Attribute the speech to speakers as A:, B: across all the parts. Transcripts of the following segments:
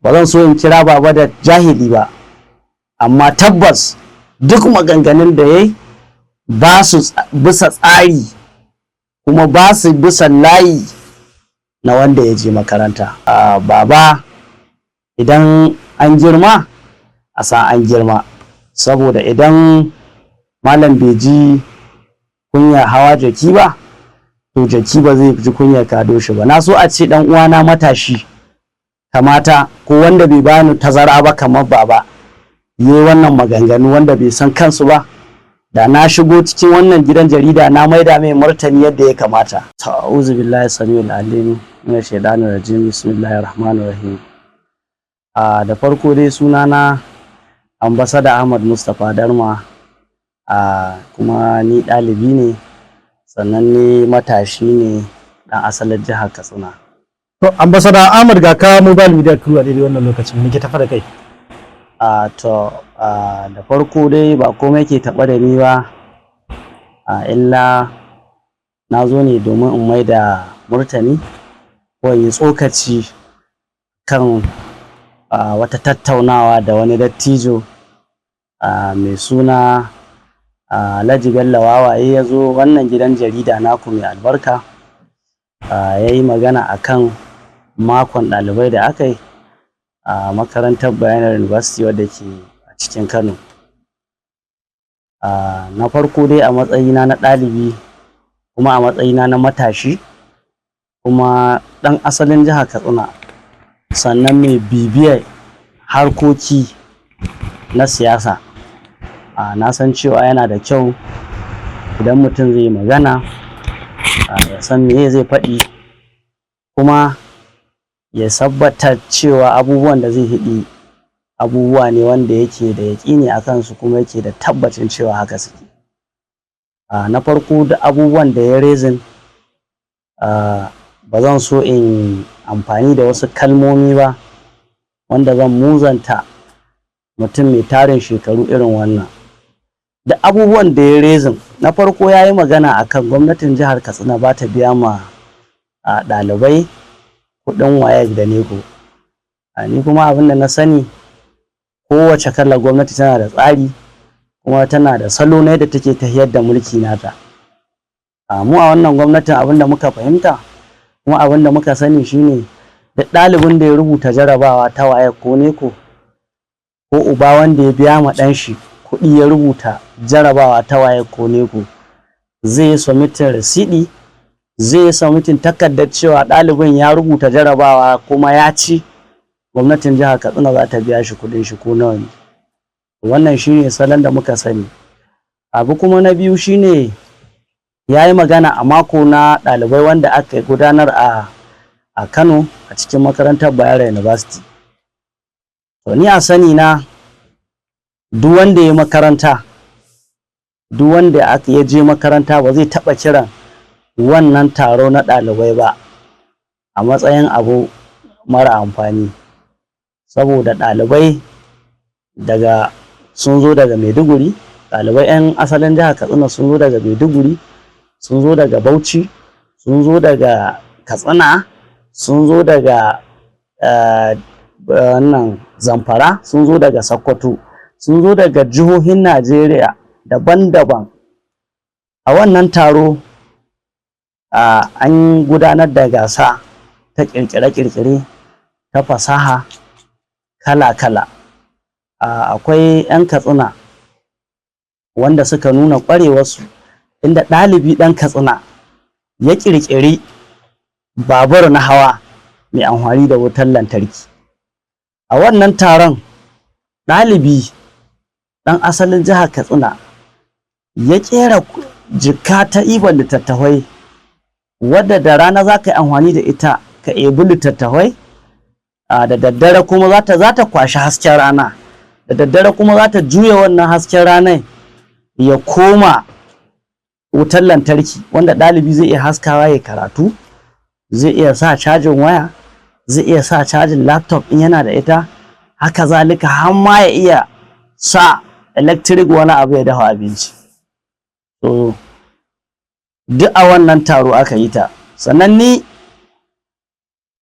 A: ba zan so in kira baba da jahili ba, amma tabbas duk maganganun da yayi ba su bisa tsari kuma ba su bisa layi na wanda ya je makaranta. Baba, idan an girma a san an girma, saboda idan malam bai ji kunya hawa jaki ba to jaki ba zai ji kunya kado shi ba. Na so a ce dan uwana matashi kamata ko wanda bai bani tazara ba kamar baba yayi wannan maganganu wanda bai san kansu ba, da na shigo cikin wannan gidan jarida na maida mai martani yadda ya kamata. Ta'awuzu billahi samiul alim minash shaitanir rajim, bismillahir rahmanir rahim. Da farko dai sunana Ambassador Ahmad Mustapha Darma, kuma ni ɗalibi ne, sannan ni matashi ne ɗan asalin jihar Katsina.
B: To Ambassador Ahmad, ga ka Mobile Media Crew a daidai wannan lokacin, me ke tafa da kai?
A: Da farko dai ba komai ke taɓa da ni ba, illa na zo ne domin in mai da murtani ko yi tsokaci kan wata tattaunawa da wani dattijo mai suna Alhaji Bello Wawaye ya zo wannan gidan jarida naku mai albarka, ya yi magana akan makon ɗalibai da aka yi a makarantar Bayero University wadda ke a cikin Kano. Na farko dai a matsayina na ɗalibi kuma a matsayina na matashi kuma ɗan asalin jihar Katsina, sannan mai bibiyar harkoki na siyasa, na san cewa yana da kyau idan mutum zai magana ya san me zai faɗi kuma ya tabbatar cewa abubuwan da zai hidi abubuwa ne wanda yake da yaƙini a kansu kuma yake da tabbacin cewa haka suke. Na farko da abubuwan da ya rezin, ba zan so in amfani da wasu kalmomi ba wanda zan muzanta mutum mai tarin shekaru irin wannan. Da abubuwan da ya rezin, na farko ya yi magana akan gwamnatin jihar Katsina ba ta biya ma ɗalibai kuɗin WAEC da NECO. Ni kuma abin da na sani, kowace kalar gwamnati tana da tsari kuma tana da salo na yadda take tafiyar da mulki nata. Mu a wannan gwamnatin abin da muka fahimta kuma abin da muka sani shine da ɗalibin da ya rubuta jarabawa ta WAEC ko NECO, ko uba wanda ya biya ma ɗan shi kuɗi ya rubuta jarabawa ta WAEC ko NECO, zai yi submitting rasidi, zai yi submitting takardar cewa ɗalibin ya rubuta jarabawa kuma ya ci, gwamnatin jihar Katsina za ta biya shi kuɗin shi ko nawa ne. Wannan shine salon da muka sani. Abu kuma na biyu shine ya yi magana a mako na ɗalibai wanda aka gudanar a Kano a cikin makarantar Bayero University. To ni a sani na, duk wanda ya makaranta, duk wanda ya je makaranta ba zai taɓa kiran wannan taro na ɗalibai ba a matsayin abu mara amfani, saboda ɗalibai sun zo daga Maiduguri, ɗalibai 'yan asalin jihar Katsina sun zo daga Maiduguri, sun zo daga Bauchi, sun zo daga Katsina, sun zo daga wannan Zamfara, sun zo daga Sokoto, sun zo daga jihohin Najeriya daban-daban. A wannan taro an gudanar da gasa ta kirkire-kirkire ta fasaha kala-kala. Akwai 'yan Katsina wanda suka nuna ƙwarewarsu, inda ɗalibi ɗan Katsina ya ƙirƙiri babur na hawa mai amfani da wutar lantarki. A wannan taron ɗalibi ɗan asalin jihar Katsina ya ƙera jikka ta iban littattafai, wadda da rana za ka yi amfani da ita ka ebi littattafai, da daddare kuma za ta kwashi hasken rana, da daddare kuma za ta juya wannan hasken ranar ya koma wutar lantarki, wanda ɗalibi zai iya haskawa ya karatu, zai iya sa cajin waya, zai iya sa cajin laptop in yana da ita, haka zalika har ma ya iya sa electric wani abu ya dafa abinci. So duk a wannan taro aka yi ta. Sannan ni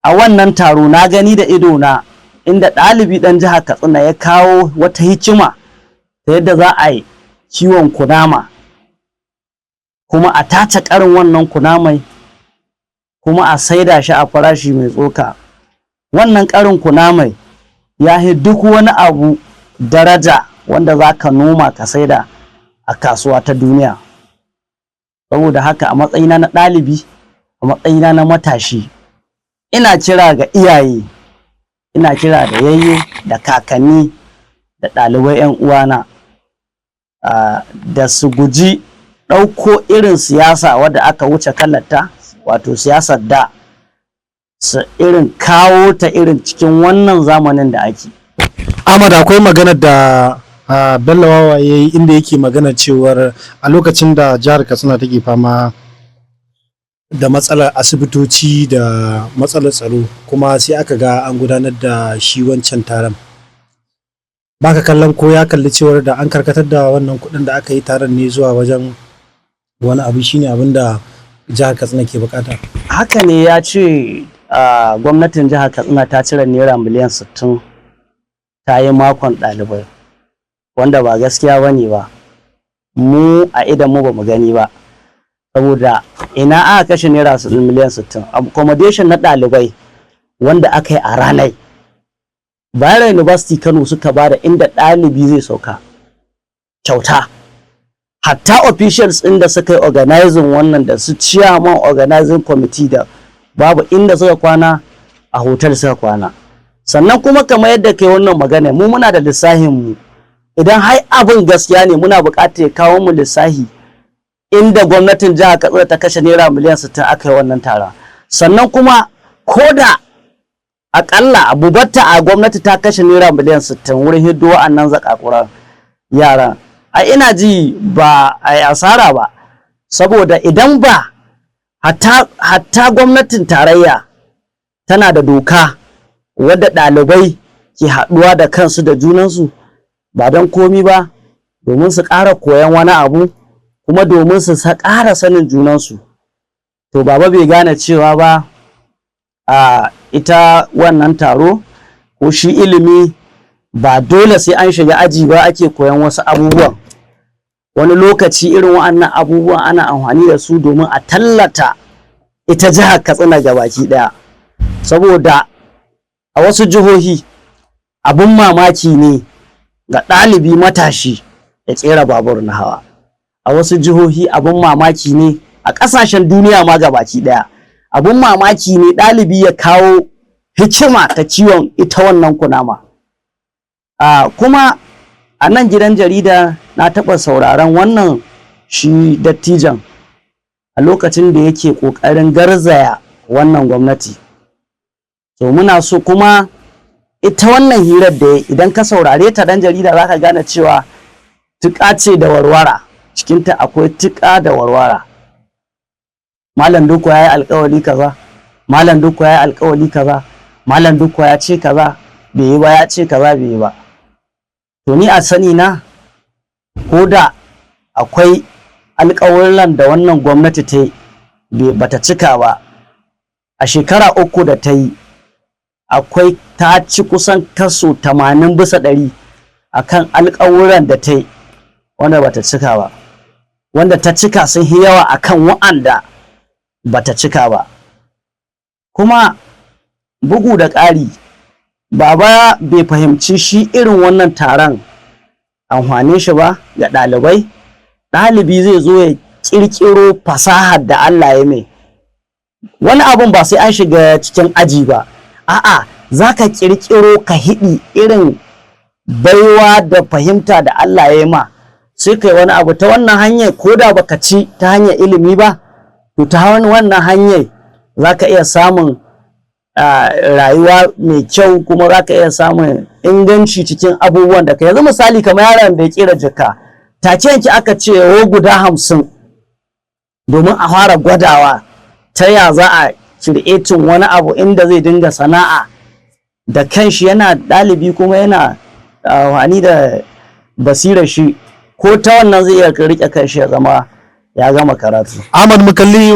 A: a wannan taro na gani da ido na inda ɗalibi ɗan jihar Katsina ya kawo wata hikima ta yadda za a yi kiwon kunama kuma a tace ƙarin wannan kunamai kuma a saida shi a farashi mai tsoka. Wannan ƙarin kunamai ya yi duk wani abu daraja wanda za ka noma ka saida a kasuwa ta duniya. Saboda haka a matsayina na ɗalibi, a matsayina na matashi, ina kira ga iyaye, ina kira da yayye da kakanni da ɗalibai 'yan uwana da su guji ɗauko irin siyasa wadda aka wuce kallata, wato siyasar da su irin kawo ta irin cikin wannan zamanin da ake.
B: Ahmad, akwai maganar da Bello Wawa ya yi inda yake magana cewar a lokacin da jihar Katsina take fama da matsalar asibitoci da matsalar tsaro, kuma sai aka ga an gudanar da shi wancan taron. Baka kallon ko ya kalli cewar da an karkatar da wannan kuɗin da aka yi taron ne zuwa wajen wani abu shine abin da jihar Katsina ke bukata?
A: Haka ne, ya ce gwamnatin jihar Katsina ta cire naira miliyan 60 ta yi makon ɗalibai, wanda ba gaskiya bane ba. Mu a idan mu ba mu gani ba, saboda ina aka kashe naira miliyan 60 accommodation na ɗalibai wanda aka yi a ranar. Bayero University Kano suka bada inda ɗalibi zai sauka kyauta. Hatta officials ɗin da suka yi organizing wannan da su chairman organizing committee da babu inda suka kwana, a hotel suka kwana. Sannan kuma kamar yadda kai wannan magana, mu muna da lissahin mu. Idan har abin gaskiya ne, muna buƙatar ya kawo mu lissahi inda gwamnatin jihar Katsina ta kashe naira miliyan 60 aka yi wannan taron. Sannan kuma ko da akalla abubatta a gwamnati ta kashe naira miliyan 60 wurin hiddo wa'annan zakakuran yaran, a ina ji ba a yi asara ba. Saboda idan ba hatta gwamnatin tarayya tana da doka wadda ɗalibai ke haɗuwa da kansu da junansu ba don komi ba, domin su ƙara koyan wani abu kuma domin su ƙara sanin junansu. To baba bai gane cewa ba ita wannan taro ko shi ilimi ba dole sai an shiga aji ba ake koyan wasu abubuwan. Wani lokaci irin wa'annan abubuwan ana amfani da su domin a tallata ita jihar Katsina gabaki ɗaya. Saboda a wasu jihohi abun mamaki ne ga ɗalibi matashi ya tsera babur na hawa. A wasu jihohi abun mamaki ne, a ƙasashen duniya ma gabaki ɗaya abun mamaki ne ɗalibi ya kawo hikima ta ciwon ita wannan kunama. Kuma a nan gidan jarida na taɓa sauraron wannan shi dattijan a lokacin da yake ƙoƙarin garzaya wannan gwamnati. To muna so kuma ita wannan hirar da idan ka saurare ta dan jarida za ka gane cewa tuƙa ce da warwara, cikinta akwai tuƙa da warwara. Malam Dukko ya yi alƙawari kaza, Malam Dukko ya yi alƙawari kaza, Malam Dukko ya ce kaza bai yi ba, ya ce kaza bai yi ba. To ni a sani na, ko da akwai alƙawarin da wannan gwamnati ta yi bata cika ba, a shekara 3 da ta yi akwai ta ci kusan kaso 80% akan alƙawuran da ta yi wanda bata cika ba, wanda ta cika sun yi yawa akan wa'anda bata cika ba. Kuma bugu da ƙari, baba bai fahimci shi irin wannan taron amfane shi ba ga ɗalibai. Ɗalibi zai zo ya ƙirƙiro fasahar da Allah ya mai. Wani abun ba sai an shiga cikin aji ba, a'a za ka ƙirƙiro ka hiɗi irin baiwa da fahimta da Allah ya ma, sai kai wani abu ta wannan hanyar. Ko da baka ci ta hanyar ilimi ba, to ta wannan hanyar za ka iya samun rayuwa mai kyau, kuma za ka iya samun inganci cikin abubuwan da ka. Yanzu misali kamar yaron da ya ƙera jaka, take yanki aka ce guda 50 domin a fara gwadawa ta ya za a creating wani abu inda zai dinga sana'a da kanshi, yana ɗalibi kuma yana wani da basirar shi, ko ta wannan zai iya rike kanshi ya zama ya gama karatu.
B: Ahmad, mu kalli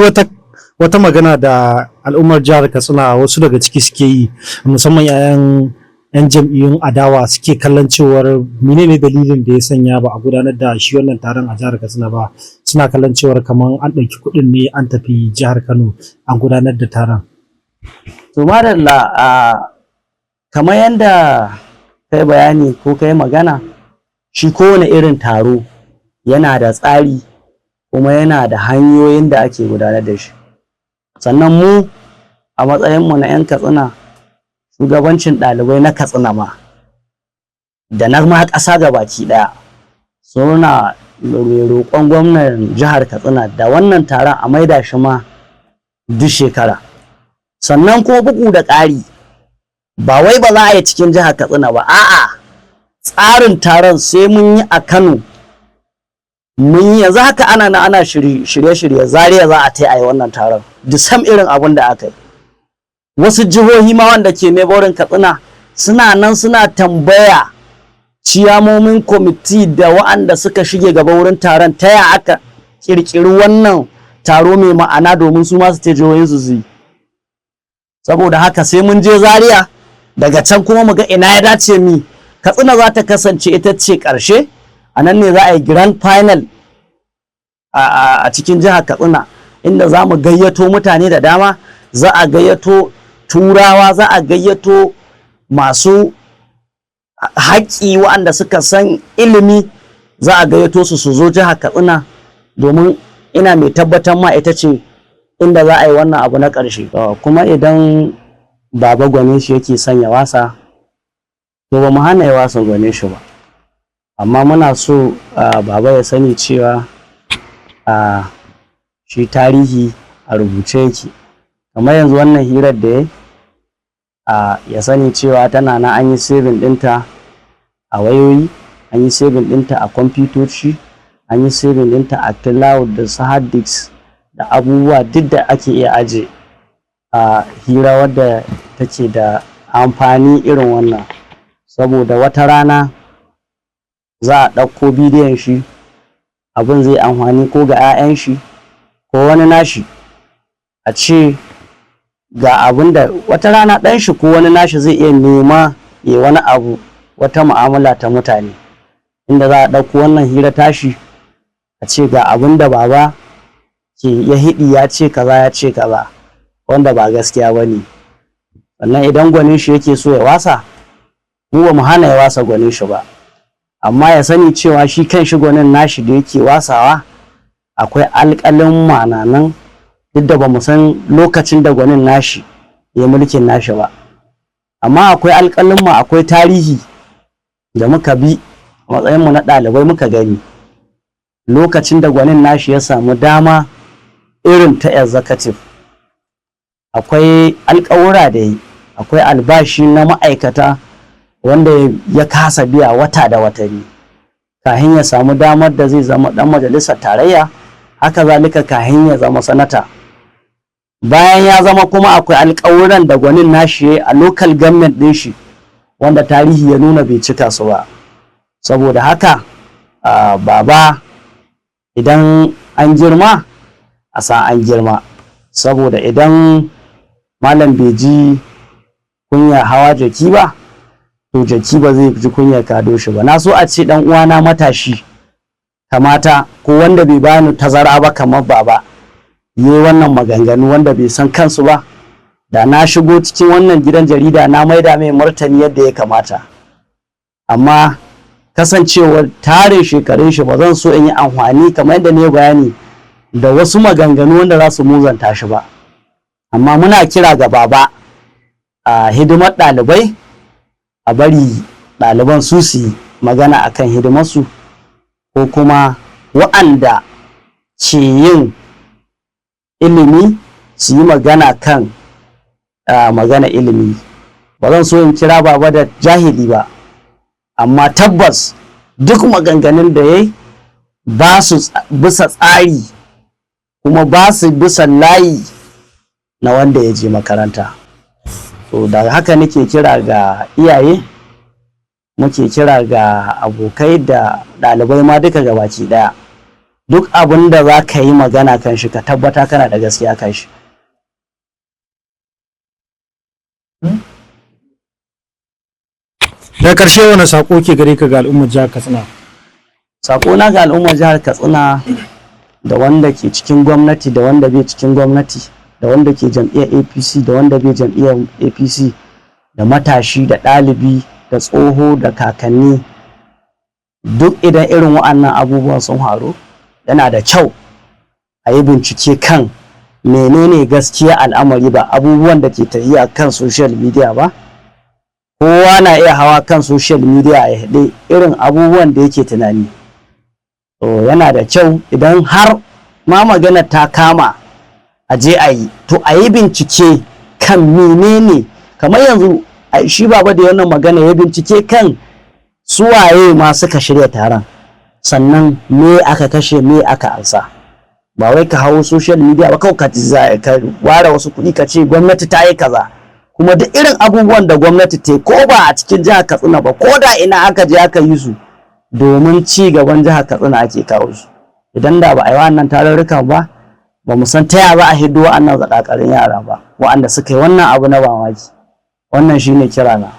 B: wata magana da al'ummar jihar Katsina wasu daga ciki suke yi, musamman 'ya'yan 'yan jam'iyyun adawa suke kallon cewar menene dalilin da ya sanya ba a gudanar da shi wannan taron a jihar Katsina ba, suna kallon cewar kamar an ɗauki kuɗin ne an tafi jihar Kano an gudanar da taron.
A: To madalla, kamar yadda kai bayani ko kai magana, shi kowane irin taro yana da tsari kuma yana da hanyoyin da ake gudanar da shi. Sannan mu a matsayinmu na 'yan Katsina, shugabancin ɗalibai na Katsina ma da na ma ƙasa gabaki ɗaya suna roƙon gwamnan jihar Katsina da wannan taron a maida shi ma duk shekara. Sannan kuma bugu da ƙari, ba wai ba za a yi cikin jihar Katsina ba, a'a, tsarin taron sai mun yi a Kano, mun yi yanzu haka ana shirye-shirye Zaria za a ta yi wannan taron, disam irin abin da aka yi. Wasu jihohi ma wanda ke neighboring Katsina suna nan suna tambaya ciyamomin kwamiti da wa'anda suka shige gaba wurin taron ta ya aka kirkiri wannan taro mai ma'ana domin su masu ta jihohin su yi. Saboda haka sai mun je Zaria, daga can kuma mu ga ina ya dace mi Katsina za ta kasance ita ce ƙarshe, a nan ne za a yi grand final a cikin jihar Katsina, inda za mu gayyato mutane da dama, za a gayyato turawa, za a gayyato masu haƙƙi waɗanda suka san ilimi, za a gayyato su zo jihar Katsina, domin ina mai tabbatar ma ita ce inda za a yi wannan abu na ƙarshe. Kuma idan baba gwanin shi yake son ya wasa, to ba mu hana ya wasa gwanin shi ba, amma muna so baba ya sani cewa shi tarihi a rubuce yake. Kamar yanzu wannan hirar da ya sani cewa tana na an yi saving ɗinta a wayoyi, an yi saving ɗinta a kwamfutoci, an yi saving ɗinta a cloud da su hard disk da abubuwa duk da ake iya aje a hira wadda take da amfani irin wannan. Saboda wata rana za a ɗauko bidiyon shi, abin zai amfani ko ga 'ya'yan shi ko wani nashi, a ce ga abin da wata rana ɗan shi ko wani nashi zai iya nema ya wani abu, wata mu'amala ta mutane, inda za a ɗauko wannan hira tashi a ce ga abin da baba ke ya hidi ya ce kaza wanda ba gaskiya ba ne. Sannan idan gwanin shi yake so ya wasa, mu ba mu hana ya wasa gwanin shi ba, amma ya sani cewa shi kan shi gwanin nashi da yake wasawa akwai alƙalin mananan, duk da ba mu san lokacin da gwanin nashi ya mulkin nashi ba, amma akwai alƙalin ma, akwai tarihi da muka bi a matsayinmu na ɗalibai muka gani lokacin da gwanin nashi ya samu dama irin ta executive. Akwai alƙawura da yi, akwai albashi na ma'aikata wanda ya kasa biya wata da watanni kahin ya samu damar da zai zama ɗan majalisar tarayya, haka zalika kahin ya zama sanata. Bayan ya zama kuma akwai alƙawuran da gwanin nashi a local government ɗin shi wanda tarihi ya nuna bai cika su ba. Saboda haka baba, idan an girma a sa an girma, saboda idan malam bai ji kunya hawa jaki ba, to jaki ba zai ji kunya kado shi ba. Na so a ce dan uwana matashi kamata ko wanda bai bani tazara ba kamar baba yi wannan maganganu wanda bai san kansu ba, da na shigo cikin wannan gidan jarida na maida mai martani yadda ya kamata. Amma kasancewar tarin shekarun shi ba zan so in yi amfani kamar yadda ne bayani da wasu maganganu wanda za su muzanta shi ba. Amma muna kira ga baba a hidimar ɗalibai, a bari ɗaliban su yi magana akan hidimarsu, ko kuma wa'anda ke yin ilimi su yi magana kan magana ilimi. Ba zan so in kira baba da jahili ba, amma tabbas duk maganganun da ya yi ba su bisa tsari kuma ba su bisa layi na wanda ya je makaranta. So da haka nake kira ga iyaye, muke kira ga abokai da ɗalibai ma duka gabaki ɗaya, duk abin da za ka yi magana kan shi ka tabbata kana da gaskiya kan shi.
B: Da ƙarshe wani sako ke gare ka ga al'ummar jihar Katsina?
A: Sako na ga al'ummar jihar Katsina da wanda ke cikin gwamnati da wanda bai cikin gwamnati, da wanda ke jam'iyyar APC da wanda bai jam'iyyar APC, da matashi da ɗalibi da tsoho da kakanni, duk idan irin wa'annan abubuwan sun faru yana da kyau a yi bincike kan menene gaskiya al'amari, ba abubuwan da ke tafiya kan social media ba. Kowa na iya hawa kan social media ya haɗe irin abubuwan da yake tunani. To yana da kyau idan har ma magana ta kama a je a yi, to a yi bincike kan menene, kamar yanzu shi baba da wannan magana ya bincike kan suwaye ma suka shirya taron, sannan me aka kashe me aka ansa. Ba wai ka hawo social media ba kawai ka ware wasu kuɗi ka ce gwamnati ta yi kaza, kuma duk irin abubuwan da gwamnati ta yi ko ba a cikin jihar Katsina ba, ko da ina aka je aka yi su domin ci gaban jihar Katsina ake kawo su. Idan da ba a yi wannan tarurrukan ba, ba mu san ta yaya za a hiddo wa'annan zakakarin yara ba, wa'anda suka yi wannan abu na mamaki. Wannan shine kirana.